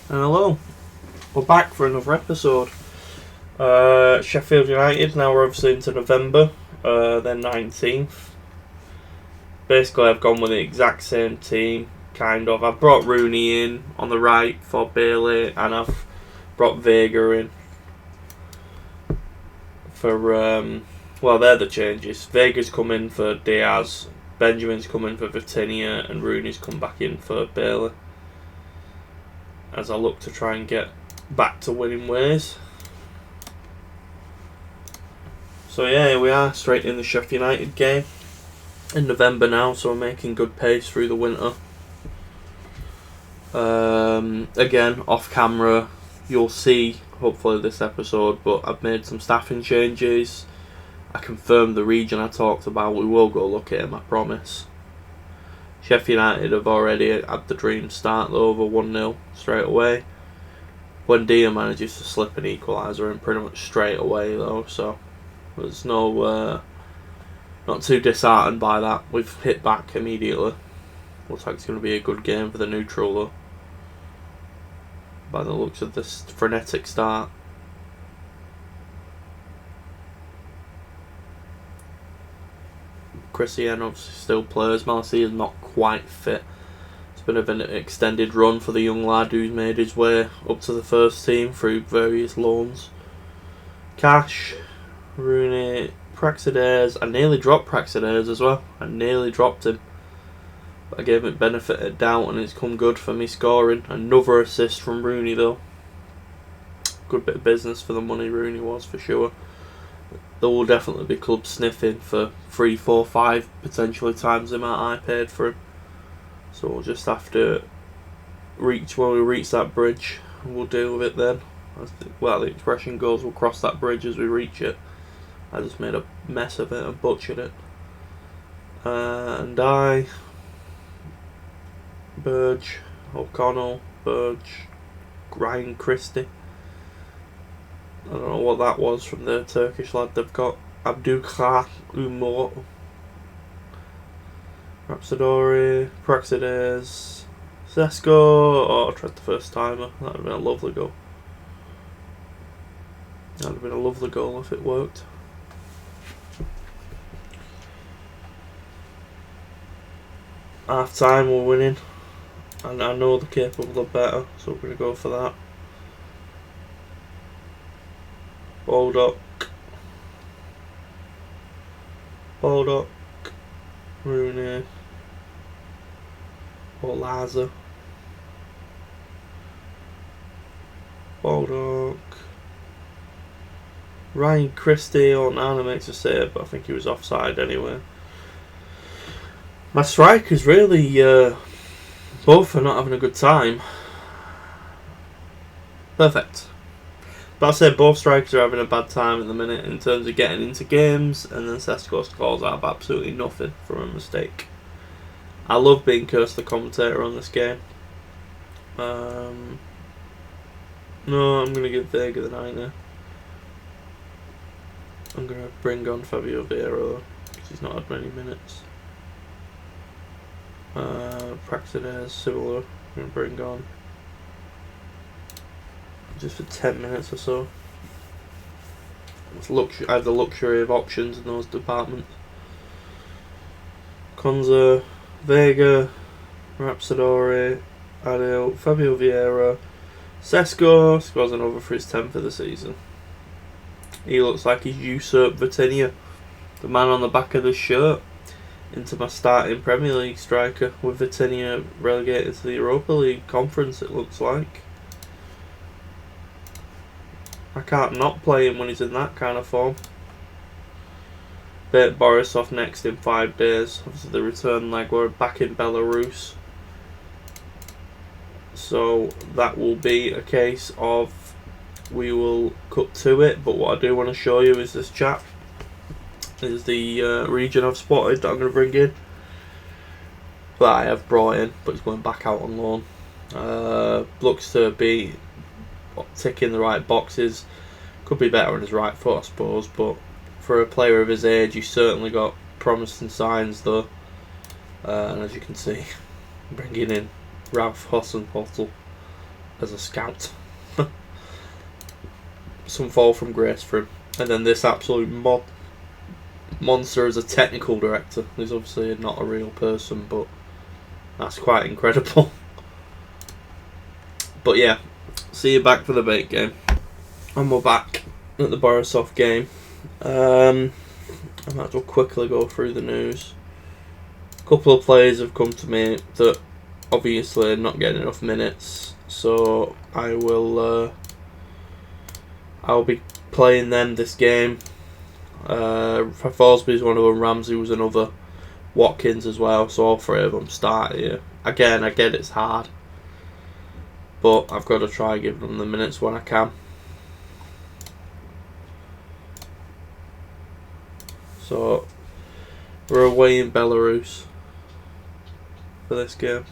And hello, we're back for another episode. Sheffield United, now we're obviously into November, they're 19th. Basically, I've gone with the exact same team, kind of. I've brought Rooney in on the right for Bailey, and I've brought Vega in for, they're the changes. Vega's come in for Diaz, Benjamin's come in for Vitinha, and Rooney's come back in for Bailey, as I look to try and get back to winning ways. So yeah, here we are, straight in the Sheffield United game in November now, so we're making good pace through the winter. Again, off camera, you'll see hopefully this episode, but I've made some staffing changes. I confirmed the region I talked about. We will go look at him, I promise. Sheffield United have already had the dream start though, over 1-0 straight away. Buendia manages to slip an equaliser in pretty much straight away though, so there's no not too disheartened by that. We've hit back immediately. Looks like it's going to be a good game for the neutral though, by the looks of this frenetic start. Christian obviously still plays. Malacia is not quite fit. It's been an extended run for the young lad who's made his way up to the first team through various loans. Cash, Rooney, Praxedes. I nearly dropped Praxedes as well. I nearly dropped him. But I gave it benefit of doubt and it's come good for me scoring. Another assist from Rooney though. Good bit of business for the money Rooney was for sure. There will definitely be clubs sniffing for 3, 4, 5 potentially times the amount I paid for him. So we'll just have to reach when we reach that bridge, and we'll deal with it then. The expression goes, we'll cross that bridge as we reach it. I just made a mess of it and butchered it. And Burge, O'Connell, Burge, Ryan Christie. I don't know what that was from the Turkish lad they've got. Abdulkah Umar, Rapsidori, Praxedes, Sesko. Oh, I tried the first timer. That would have been a lovely goal. That would have been a lovely goal if it worked. Half time, we're winning. And I know they're capable of better, so we're going to go for that. Baldock, Rooney, Olaza, Baldock, Ryan Christie. Nana makes a save, but I think he was offside anyway. My strikers really, both are not having a good time. Perfect. But I'd say both strikers are having a bad time at the minute in terms of getting into games, and then Sesko scores out of absolutely nothing from a mistake. I love being cursed the commentator on this game. No, I'm going to give Vega the 90. I'm going to bring on Fabio Vieira because he's not had many minutes. Praxedes, similar. I'm going to bring on just for 10 minutes or so. I have the luxury of options in those departments. Konza, Vega, Rapsidori, Adil, Fabio Vieira, Sesko scores another for his 10th of the season. He looks like he's usurped Vitinha, the man on the back of the shirt, into my starting Premier League striker, with Vitinha relegated to the Europa League conference, it looks like. I can't not play him when he's in that kind of form. Bet Borisov next in 5 days. Obviously the return leg, we're back in Belarus. So that will be a case of we will cut to it. But what I do want to show you is this chap. Is the region I've spotted that I'm going to bring in. That I have brought in, but he's going back out on loan. Looks to be ticking the right boxes. Could be better on his right foot, I suppose, but for a player of his age, he's certainly got promising signs though. And as you can see, bringing in Ralph Hasenpottel as a scout. Some fall from grace for him. And then this absolute monster as a technical director. He's obviously not a real person, but that's quite incredible. But yeah, see you back for the bait game. And we're back at the Borisov game. I might as well quickly go through the news. A couple of players have come to me that obviously are not getting enough minutes, so I'll be playing them this game. Forsby's one of them, Ramsey was another, Watkins as well, so all three of them start here. Again, I get it's hard, but I've got to try giving them the minutes when I can. So, we're away in Belarus for this game.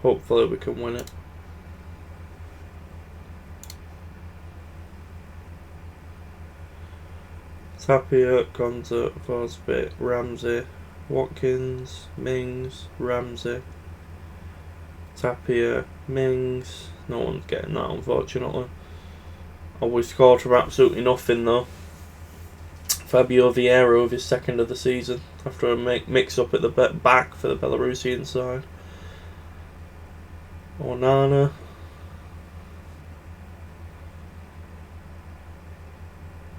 Hopefully we can win it. Tapia, Konza, Forsby, Ramsey, Watkins, Mings, Ramsey, Tapia, Mings. No one's getting that, unfortunately. We scored from absolutely nothing though. Fabio Vieira with his second of the season after a mix up at the back for the Belarusian side. Onana.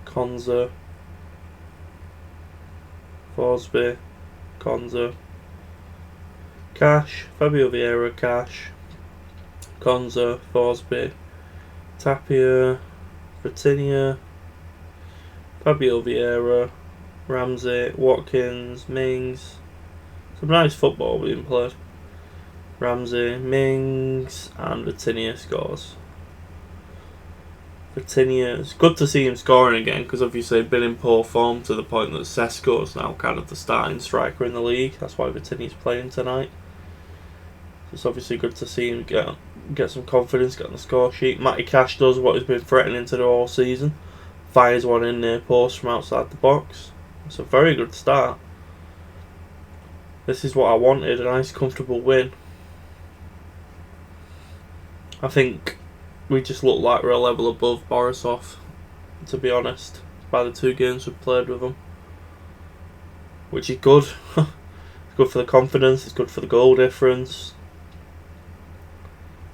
Konza. Forsby. Konza. Cash. Fabio Vieira, Cash. Konza. Forsby. Tapia. Vitinha. Fabio Vieira. Ramsey. Watkins. Mings. Some nice football being played. Ramsey, Mings, and Vitinha scores. Vitinha, it's good to see him scoring again because obviously he's been in poor form to the point that Sesko's now kind of the starting striker in the league. That's why Vitinha's playing tonight. It's obviously good to see him get some confidence, get on the score sheet. Matty Cash does what he's been threatening to do all season. Fires one in near post from outside the box. It's a very good start. This is what I wanted, a nice comfortable win. I think we just look like we're a level above Borisov, to be honest, by the 2 games we've played with them. Which is good. It's good for the confidence, it's good for the goal difference.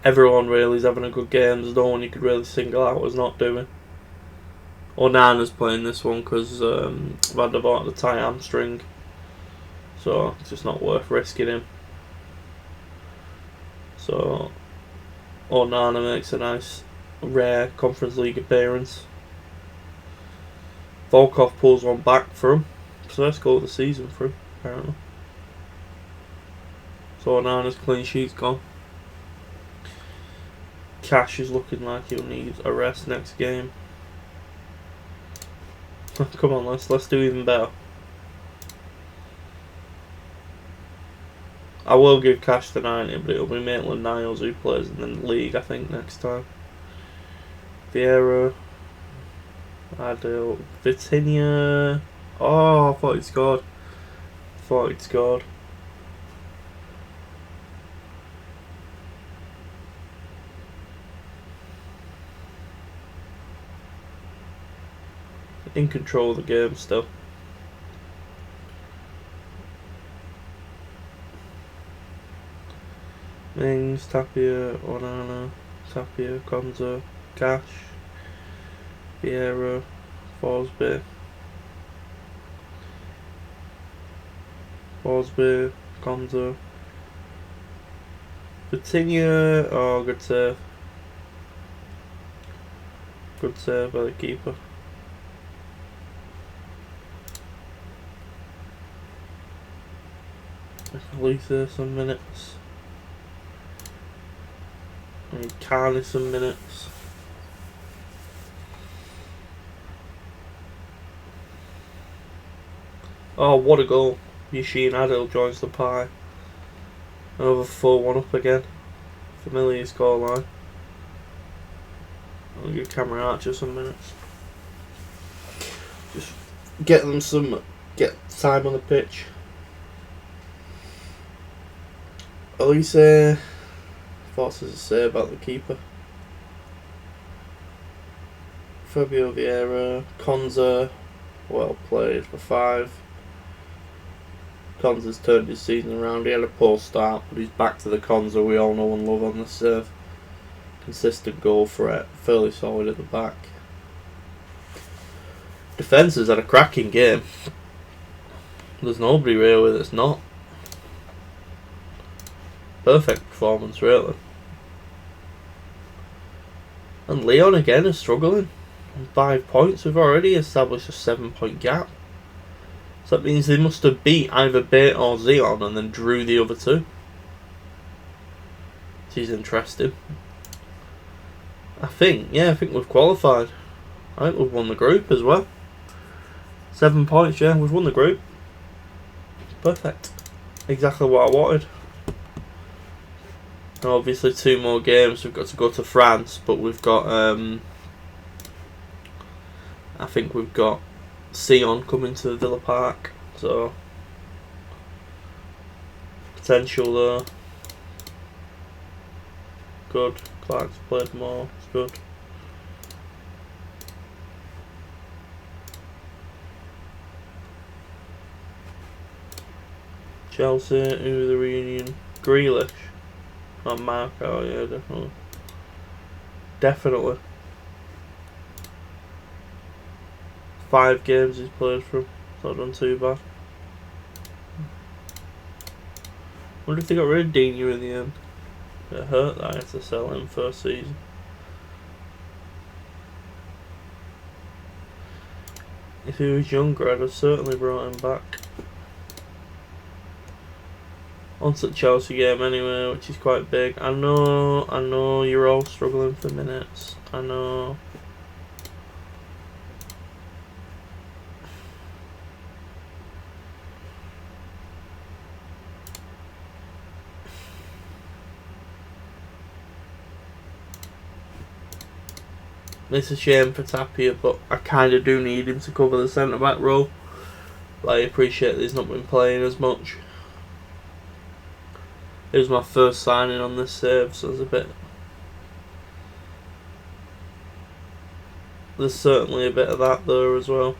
Everyone really is having a good game, there's no one you could really single out as not doing. Onana's playing this one because Van der Vaart had a tight hamstring, so it's just not worth risking him. So Onana makes a nice, rare Conference League appearance. Volkov pulls one back for him. First goal of the season for him, apparently. So Onana's clean sheet's gone. Cash is looking like he'll need a rest next game. Come on, let's do even better. I will give Cash the 90, but it'll be Maitland-Niles who plays in the league, I think, next time. Vieira. Adil. Vitinha. Oh, I thought he'd scored. In control of the game still. Mings, Tapia, Onana, Tapia, Konza, Cash, Vieira, Forsby, Konza, Vitinha. Oh, good save. Good save by the keeper. Luther some minutes. And Carney some minutes. Oh, what a goal. Yashin Adil joins the pie. Another 4-1 up again. Familiar scoreline. I'll give Cameron Archer some minutes. Just get time on the pitch. Elise, thoughts to say about the keeper? Fabio Vieira, Konza, well played for 5. Konza's turned his season around. He had a poor start, but he's back to the Konza we all know and love on the serve. Consistent goal threat, fairly solid at the back. Defence has had a cracking game. There's nobody really that's not. Perfect performance, really. And Leon again is struggling. On 5 points, we've already established a 7-point gap. So that means they must have beat either Bait or Zeon and then drew the other 2. Which is interesting. I think we've qualified. I think we've won the group as well. 7 points, yeah, we've won the group. Perfect. Exactly what I wanted. And obviously 2 more games. We've got to go to France, but we've got I think we've got Sion coming to Villa Park, so potential there. Good. Clark's played more. It's good. Chelsea, who the reunion? Grealish. Not Marco, yeah, definitely. Definitely. 5 games he's played from. It's not done too bad. Wonder if they got rid of Dino in the end. It hurt that I had to sell him first season. If he was younger, I'd have certainly brought him back. On to the Chelsea game anyway, which is quite big. I know you're all struggling for minutes. I know. It's a shame for Tapia, but I kind of do need him to cover the centre-back role. But I appreciate that he's not been playing as much. It was my first signing on this save, so there's certainly a bit of that there as well.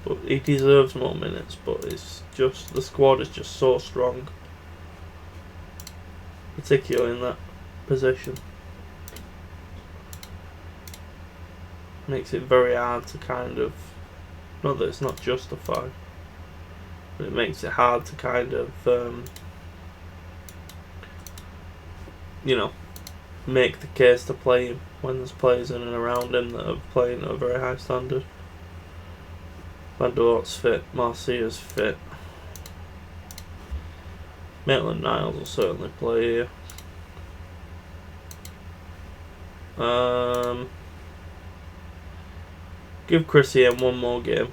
But he deserves more minutes, but it's just, the squad is just so strong. Particularly in that position. Makes it very hard to kind of, not that it's not justified, but it makes it hard to kind of, make the case to play him when there's players in and around him that are playing at a very high standard. Van der Vaart's fit, Marcia's fit. Maitland-Niles will certainly play here. Give Chrissy one more game.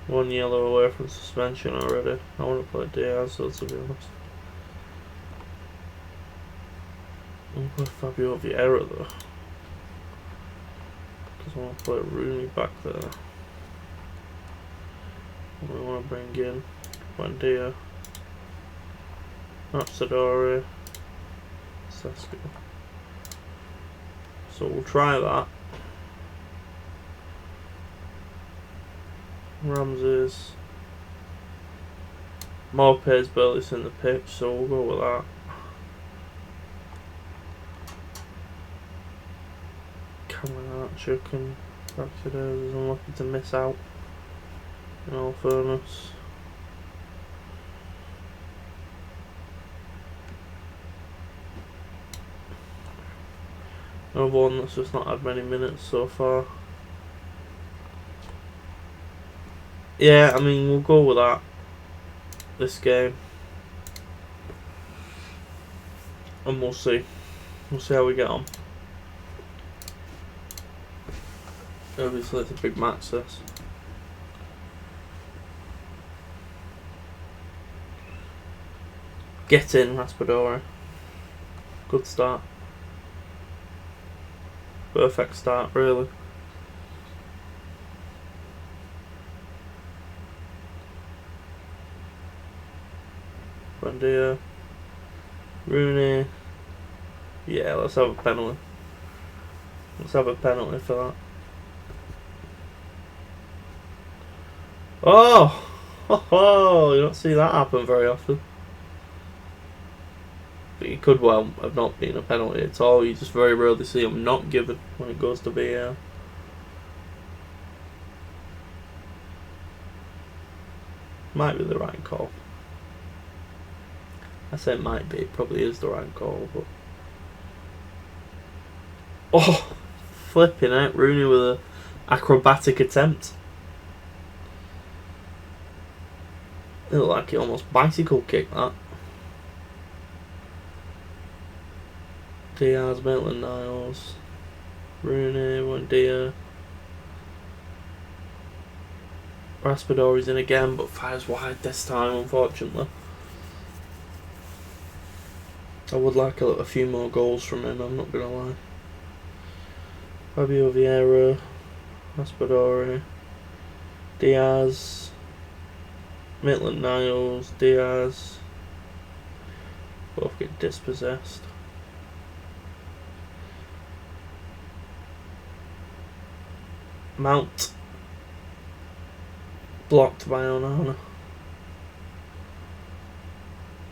One yellow away from suspension already. I want to play Diaz, so to be honest. I'm going to Fabio Vieira though. Because I want to play Rooney back there. We want to bring in Buendia, Rapsadori, Sesko. So we'll try that. Ramses. Morpé's barely in the pitch, so we'll go with that. Cameron Archer and Rapsadori is unlucky to miss out, in all fairness. Another one that's just not had many minutes so far. Yeah, I mean, we'll go with that this game. And we'll see. We'll see how we get on. Obviously, it's a big match, this. Get in, Raspadori. Good start. Perfect start, really. Buendia. Rooney. Yeah, let's have a penalty. Let's have a penalty for that. Oh! Oh, you don't see that happen very often. But he could well have not been a penalty at all. You just very rarely see him not given when it goes to VAR. Might be the right call. I say it might be. It probably is the right call, but... Oh! Flipping out. Rooney with an acrobatic attempt. It looked like he almost bicycle kicked that. Diaz, Maitland-Niles, Rooney, Buendia. Raspadori's in again, but fires wide this time, unfortunately. I would like a few more goals from him, I'm not going to lie. Fabio Vieira, Raspadori, Diaz, Maitland-Niles, Diaz. Both get dispossessed. Mount. Blocked by Onana.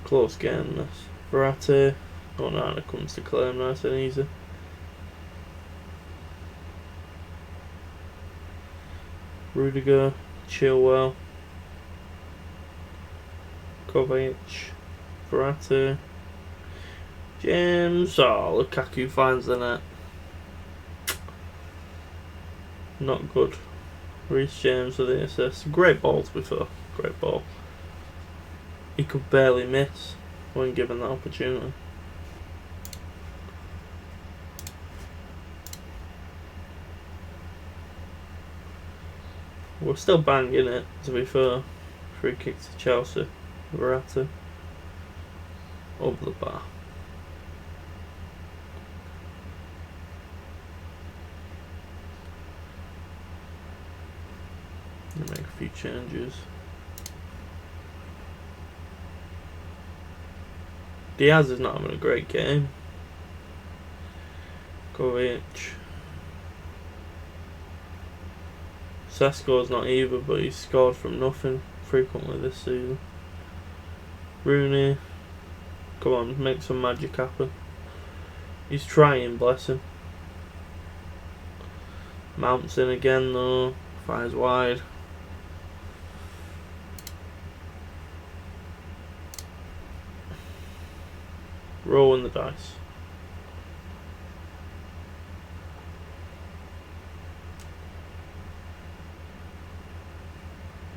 Close game this. Verratti. Onana comes to claim nice and easy. Rudiger. Chilwell. Kovacic. Verratti. James. Oh, Lukaku finds the net. Not good. Reece James with the assist. Great ball, to be fair. Great ball. He could barely miss when given that opportunity. We're still banging it, to be fair. Free kick to Chelsea. Verratti. Over the bar. Make a few changes. Diaz is not having a great game. Kovacic. Sesko's not either, but he's scored from nothing frequently this season. Rooney. Come on, make some magic happen. He's trying, bless him. Mount's in again though. Fires wide. Rolling the dice.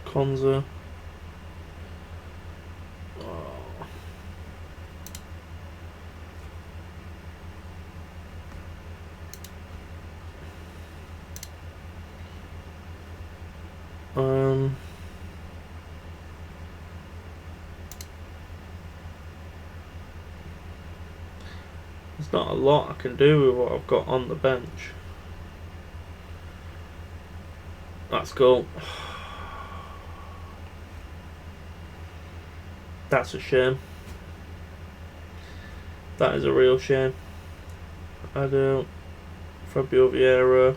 Konza. There's not a lot I can do with what I've got on the bench. Let's go. That's a shame. That is a real shame. Addons, Fabio Vieira.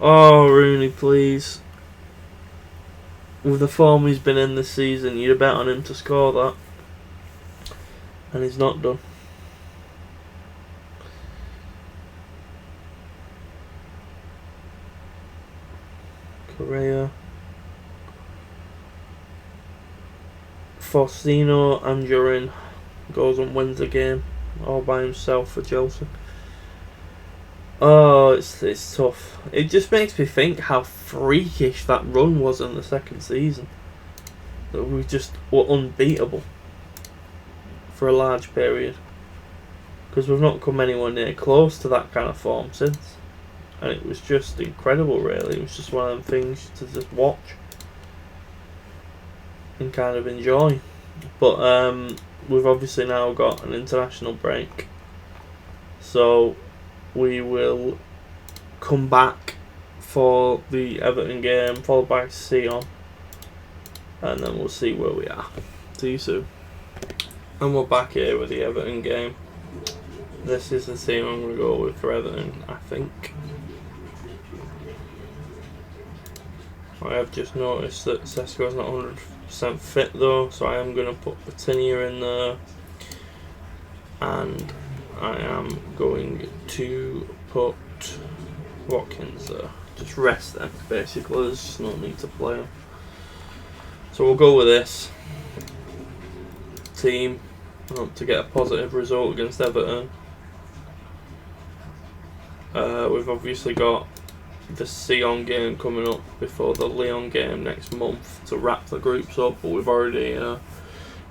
Oh, Rooney, please. With the form he's been in this season, you'd bet on him to score that. And he's not done. Correa. Faustino Anjorin goes and wins the game all by himself for Chelsea. Oh, it's tough. It just makes me think how freakish that run was in the second season. That we just were unbeatable for a large period. Because we've not come anywhere near close to that kind of form since. And it was just incredible, really. It was just one of them things to just watch and kind of enjoy. But we've obviously now got an international break. So we will come back for the Everton game, followed by Sion, and then we'll see where we are. See you soon. And we're back here with the Everton game. This is the team I'm going to go with for Everton, I think. I have just noticed that Sesko's not 100% fit though, so I am going to put Patinia in there. And I am going to put Watkins there. Just rest them, basically. There's just no need to play them. So we'll go with this team. I hope to get a positive result against Everton. We've obviously got the Sion game coming up before the Lyon game next month to wrap the groups up, but we've already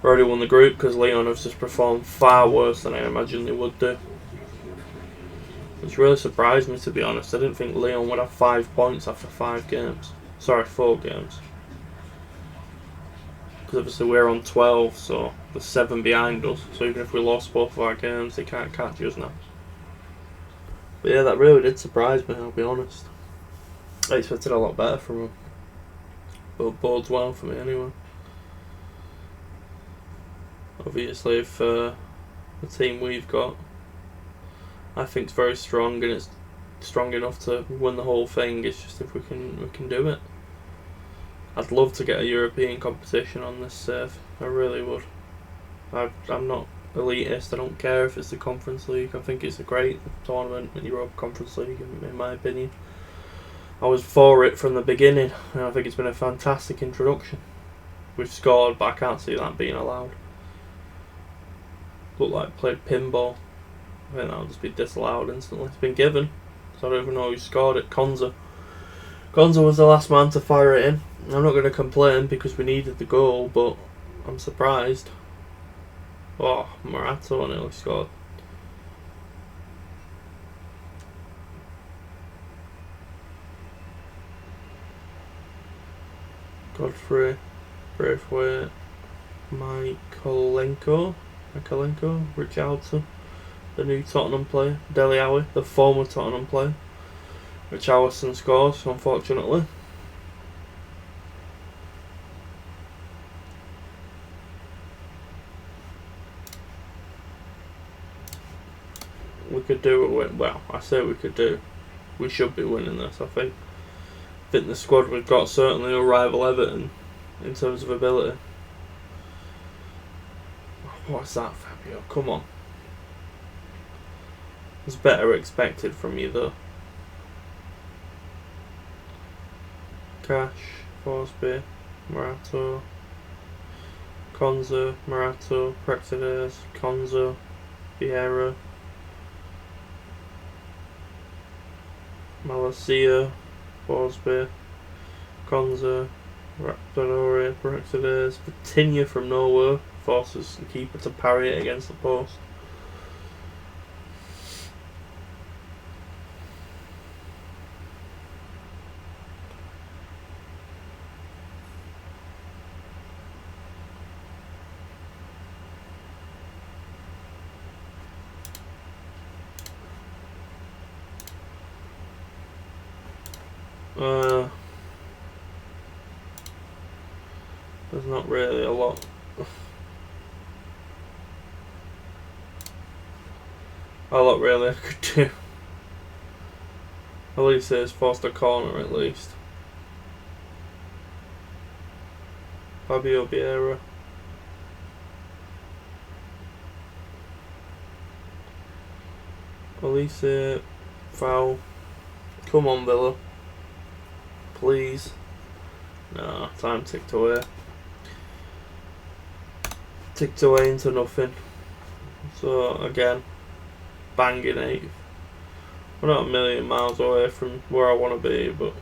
won the group because Lyon have just performed far worse than I imagined they would do. Which really surprised me, to be honest. I didn't think Lyon would have 5 points after 4 games. Because obviously we're on 12, so there's 7 behind us. So even if we lost both of our games, they can't catch us now. But yeah, that really did surprise me, I'll be honest. I expected a lot better from them. But it bodes well for me anyway. Obviously, if the team we've got, I think it's very strong and it's strong enough to win the whole thing. It's just if we can do it. I'd love to get a European competition on this serve. I really would. I'm not elitist. I don't care if it's the Conference League. I think it's a great tournament, the Europa Conference League, in my opinion. I was for it from the beginning, and I think it's been a fantastic introduction. We've scored, but I can't see that being allowed. Looked like played pinball. I think that'll just be disallowed instantly. It's been given, so I don't even know who scored it. Konza was the last man to fire it in. I'm not going to complain because we needed the goal, but I'm surprised. Oh, Morato nearly scored. Godfrey, Braithwaite, Michaelenko, Richarlison, the new Tottenham player, Dele Alli, the former Tottenham player. Richarlison scores, unfortunately. We could do a win. Well, I say we could do. We should be winning this, I think. I think the squad we've got certainly will rival Everton in terms of ability. What's that, Fabio? Come on. There's better expected from you, though. Cash, Forsby, Morato, Konza, Morato, Praxedes, Konza, Vieira, Malacia, Forsby, Konza, Rapidore, Praxedes, Patinia from nowhere, forces the keeper to parry it against the post. There's not really a lot. Really I could do. At least it's forced a corner at least. Fabio Vieira. Elise, foul. Come on, Villa. Please. No, time ticked away. Ticked away into nothing. So, again, banging 8th. We're not a million miles away from where I want to be, but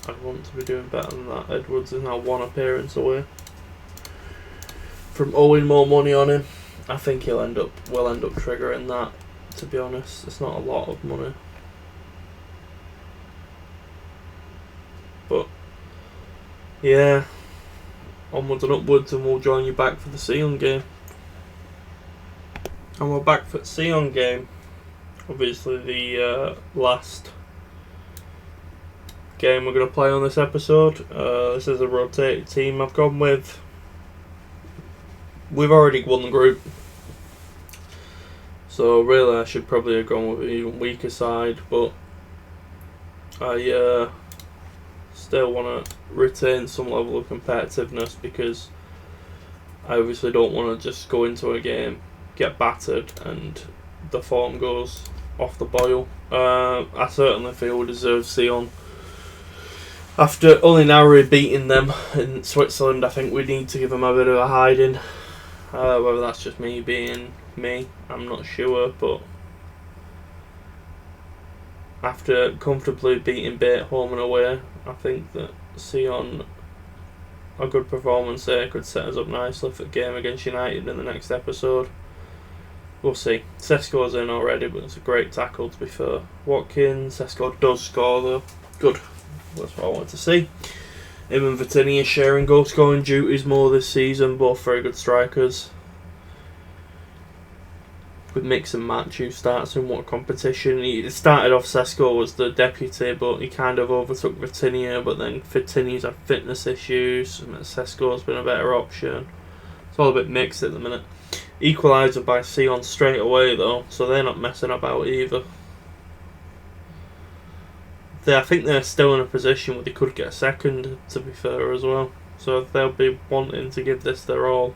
I want to be doing better than that. Edwards is now 1 appearance away from owing more money on him. I think we'll end up triggering that, to be honest. It's not a lot of money. But, yeah, onwards and upwards, and we'll join you back for the Sion game. And we're back for the Sion game. obviously the last game we're going to play on this episode. This is a rotated team I've gone with. We've already won the group, so really I should probably have gone with an even weaker side, but I still want to retain some level of competitiveness, because I obviously don't want to just go into a game, get battered, and the form goes off the boil. I certainly feel we deserve C on. After only narrowly beating them in Switzerland, I think we need to give them a bit of a hiding. Whether that's just me being me, I'm not sure, but after comfortably beating Bate home and away, I think that C on a good performance there could set us up nicely for the game against United in the next episode. We'll see. Sesko's in already, but it's a great tackle, to be fair. Watkins, Sesko does score though. Good. That's what I wanted to see. Him and Vitinha sharing goal scoring duties more this season, both very good strikers. With mix and match who starts in what competition. He started off Sesko as the deputy, but he kind of overtook Vitinha, but then Vitinha's had fitness issues and Sesko's been a better option. It's all a bit mixed at the minute. Equaliser by Sion straight away though, so they're not messing about either. I think they're still in a position where they could get a second, to be fair, as well. So they'll be wanting to give this their all.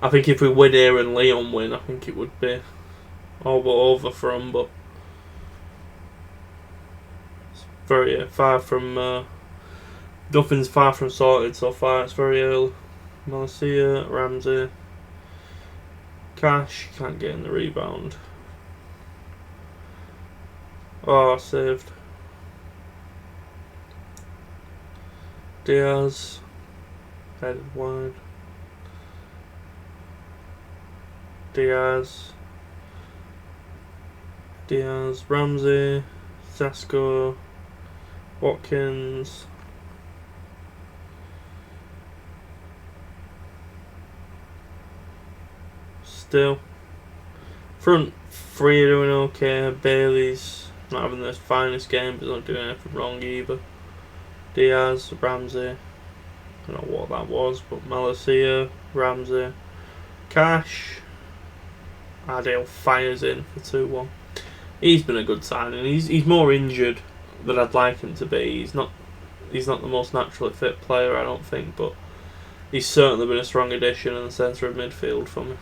I think if we win here and Leon win, I think it would be all but over for them, but it's very far from... nothing's far from sorted so far, it's very early. Malacia, Ramsey, Cash, can't get in the rebound. Oh, saved. Diaz, headed wide. Diaz, Ramsey, Sesko, Watkins. Still. Front three are doing okay. Bailey's not having the finest game, but not doing anything wrong either. Diaz, Ramsey. I don't know what that was, but Malacia, Ramsey, Cash. Adil fires in for 2-1. He's been a good signing. He's more injured than I'd like him to be. He's not the most naturally fit player, I don't think, but he's certainly been a strong addition in the centre of midfield for me.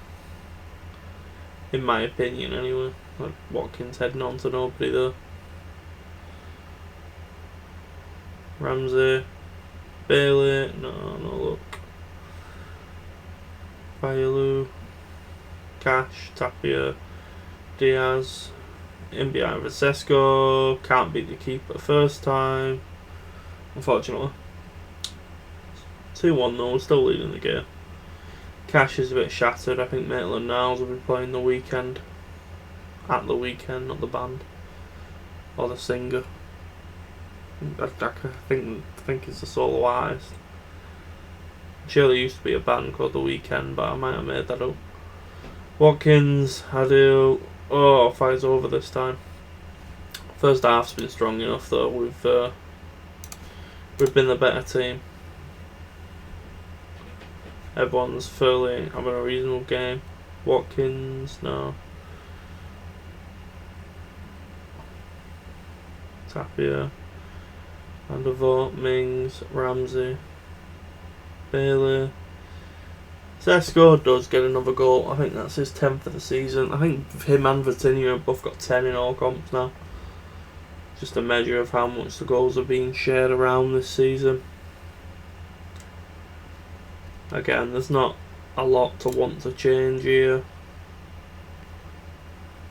In my opinion, anyway. Like Watkins heading on to nobody there. Ramsey, Bailey, no look. Vailu, Cash, Tapia, Diaz, in behind for Sesko, can't beat the keeper first time, unfortunately. 2-1 though, we're still leading the game. Cash is a bit shattered. I think Maitland-Niles will be playing the weekend. At the weekend, not the band. Or the singer. I think it's a solo artist. Surely used to be a band called The Weekend, but I might have made that up. Watkins, Adil. Oh, fires over this time. First half's been strong enough though. We've been the better team. Everyone's fairly having a reasonable game. Watkins, no. Tapia, Vandervoort, Mings, Ramsey, Bailey. Sesko does get another goal. I think that's his 10th of the season. I think him and Vitinha have both got 10 in all comps now. Just a measure of how much the goals are being shared around this season. Again, there's not a lot to want to change here.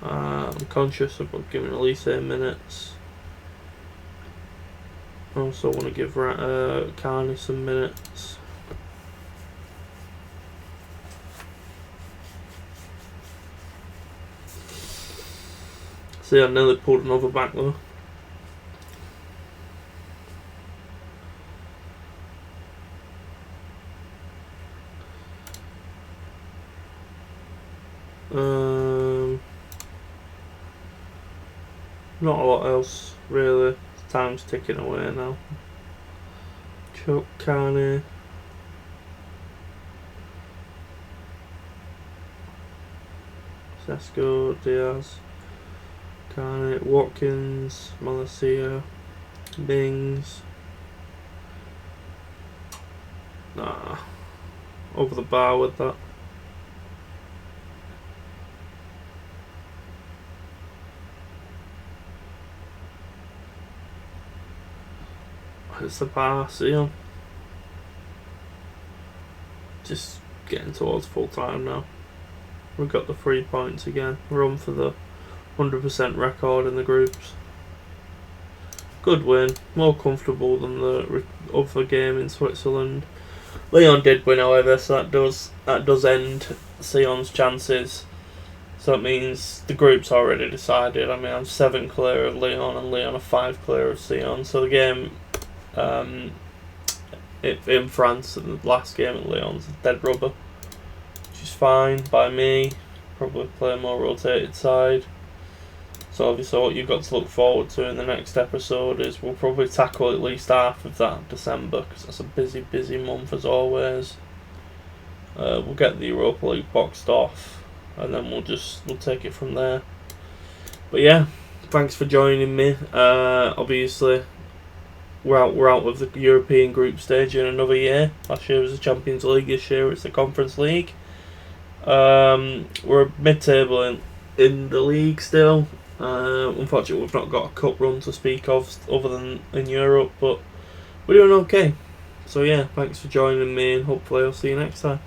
I'm conscious of giving Elise minutes. I also want to give Carney some minutes. See, I nearly pulled another back though. Not a lot else really. Time's ticking away now. Chuck, Carney, Sesko, Diaz, Carney, Watkins, Malacia, Mings. Nah, over the bar with that. It's the bar, see ya. Just getting towards full time now. We've got the 3 points again. We're on for the 100% record in the groups. Good win, more comfortable than the other game in Switzerland. Leon did win, however, so that does end Sion's chances. So that means the group's already decided. I mean, I'm 7 clear of Leon, and Leon are 5 clear of Sion. So the game in France, the last game at Lyon's a dead rubber, which is fine by me. Probably play a more rotated side. So obviously what you've got to look forward to in the next episode is we'll probably tackle at least half of that December, because that's a busy month as always. We'll get the Europa League boxed off, and then we'll take it from there. But yeah, thanks for joining me. Obviously we're out of the European group stage in another year. Last year was the Champions League, this year it's the Conference League. We're mid-table in the league still. Unfortunately we've not got a cup run to speak of other than in Europe, but we're doing okay. So yeah, thanks for joining me, and hopefully I'll see you next time.